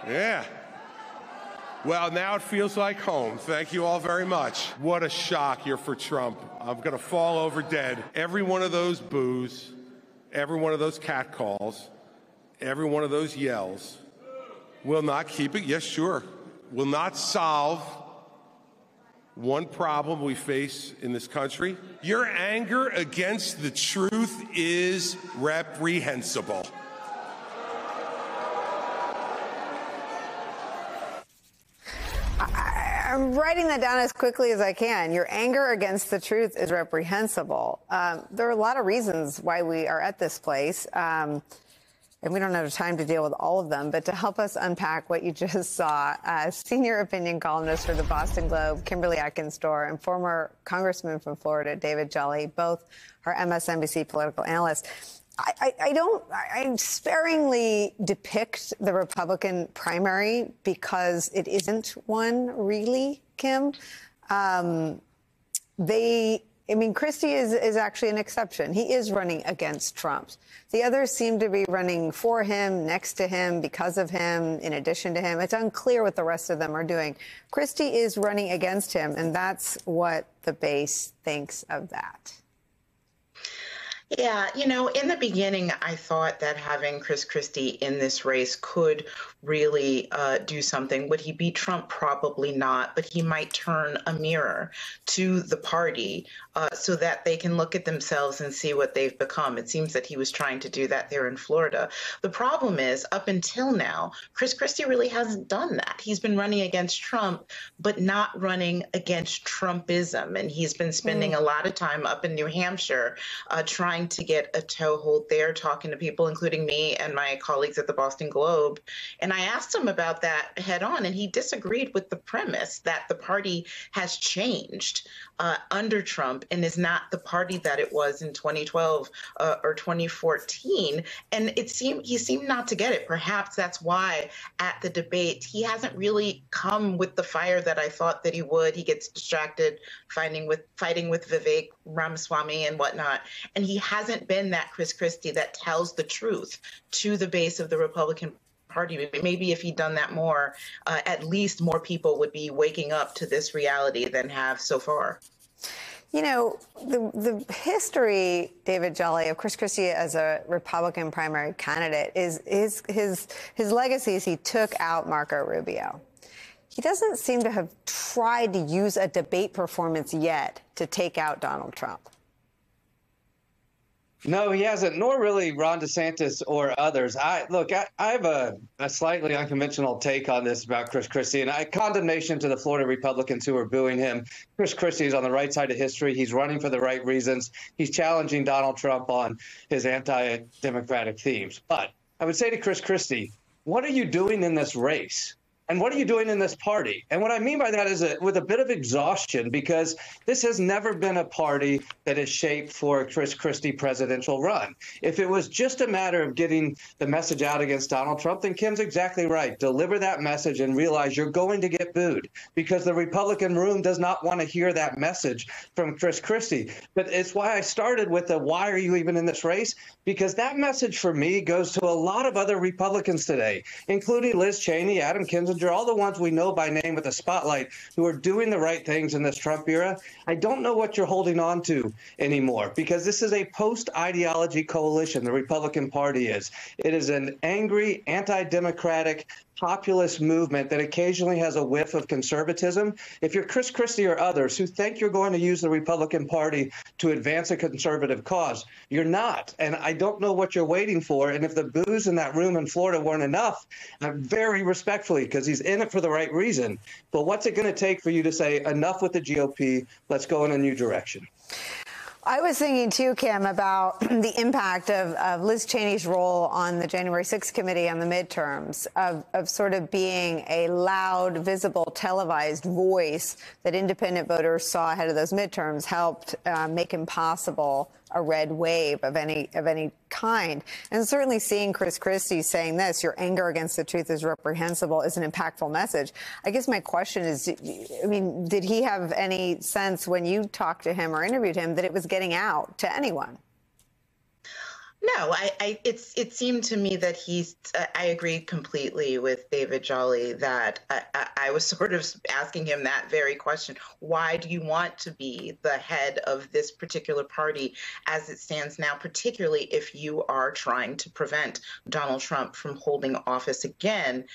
Yeah. Well, now it feels like home. Thank you all very much. What a shock you're for Trump. I'm going to fall over dead. Every one of those boos, every one of those catcalls, every one of those yells will not keep it. Yes, sure. Will not solve one problem we face in this country. Your anger against the truth is reprehensible. I'm writing that down as quickly as I can. Your anger against the truth is reprehensible. There are a lot of reasons why we are at this place, and we don't have time to deal with all of them. But to help us unpack what you just saw, senior opinion columnist for the Boston Globe, Kimberly Atkins-Storr, and former Congressman from Florida, David Jolly, both are MSNBC political analysts. I sparingly depict the Republican primary because it isn't one, really, Kim. Christie is actually an exception. He is running against Trump. The others seem to be running for him, next to him, because of him, in addition to him. It's unclear what the rest of them are doing. Christie is running against him, and that's what the base thinks of that. Yeah, in the beginning, I thought that having Chris Christie in this race could really do something. Would he beat Trump? Probably not, but he might turn a mirror to the party so that they can look at themselves and see what they've become. It seems that he was trying to do that there in Florida. The problem is, up until now, Chris Christie really hasn't done that. He's been running against Trump, but not running against Trumpism. And he's been spending a lot of time up in New Hampshire trying to get a toehold there, talking to people, including me and my colleagues at the Boston Globe. And I asked him about that head on, and he disagreed with the premise that the party has changed under Trump and is not the party that it was in 2012 or 2014. And he seemed not to get it. Perhaps that's why at the debate, he hasn't really come with the fire that I thought that he would. He gets distracted fighting with Vivek Ramaswamy and whatnot. And he hasn't been that Chris Christie that tells the truth to the base of the Republican Party. Maybe if he'd done that more, at least more people would be waking up to this reality than have so far. The history, David Jolly, of Chris Christie as a Republican primary candidate is his legacy is he took out Marco Rubio. He doesn't seem to have tried to use a debate performance yet to take out Donald Trump. No, he hasn't, nor really Ron DeSantis or others. I have a slightly unconventional take on this about Chris Christie, and condemnation to the Florida Republicans who are booing him. Chris Christie is on the right side of history. He's running for the right reasons. He's challenging Donald Trump on his anti-democratic themes. But I would say to Chris Christie, what are you doing in this race? And what are you doing in this party? And what I mean by that is with a bit of exhaustion, because this has never been a party that is shaped for a Chris Christie presidential run. If it was just a matter of getting the message out against Donald Trump, then Kim's exactly right. Deliver that message and realize you're going to get booed because the Republican room does not want to hear that message from Chris Christie. But it's why I started with the why are you even in this race? Because that message for me goes to a lot of other Republicans today, including Liz Cheney, Adam Kinzinger, all the ones we know by name with the spotlight who are doing the right things in this Trump era. I don't know what you're holding on to anymore, because this is a post-ideology coalition, the Republican Party is. It is an angry, anti-democratic, populist movement that occasionally has a whiff of conservatism. If you're Chris Christie or others who think you're going to use the Republican Party to advance a conservative cause, you're not. And I don't know what you're waiting for. And if the boos in that room in Florida weren't enough, very respectfully, because he's in it for the right reason. But what's it going to take for you to say enough with the GOP? Let's go in a new direction. I was thinking, too, Kim, about the impact of Liz Cheney's role on the January 6th committee on the midterms, of sort of being a loud, visible, televised voice that independent voters saw ahead of those midterms, helped make impossible a red wave of any kind. And certainly seeing Chris Christie saying this, your anger against the truth is reprehensible, is an impactful message. I guess my question is, I mean, did he have any sense when you talked to him or interviewed him that it was getting out to anyone? No, it seemed to me that I agreed completely with David Jolly that I was sort of asking him that very question. Why do you want to be the head of this particular party as it stands now, particularly if you are trying to prevent Donald Trump from holding office again?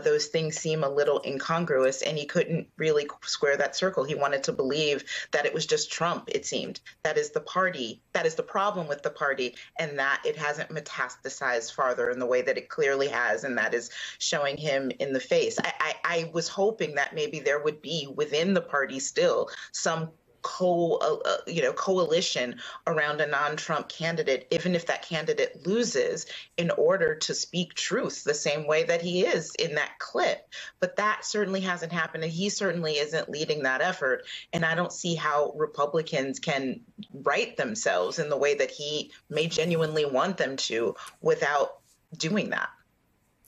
Those things seem a little incongruous, and he couldn't really square that circle. He wanted to believe that it was just Trump, it seemed. That is the party. That is the problem with the party, and that it hasn't metastasized farther in the way that it clearly has, and that is showing him in the face. I was hoping that maybe there would be within the party still some coalition around a non-Trump candidate, even if that candidate loses, in order to speak truth the same way that he is in that clip. But that certainly hasn't happened, and he certainly isn't leading that effort. And I don't see how Republicans can right themselves in the way that he may genuinely want them to without doing that.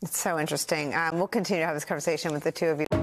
It's so interesting. We'll continue to have this conversation with the two of you.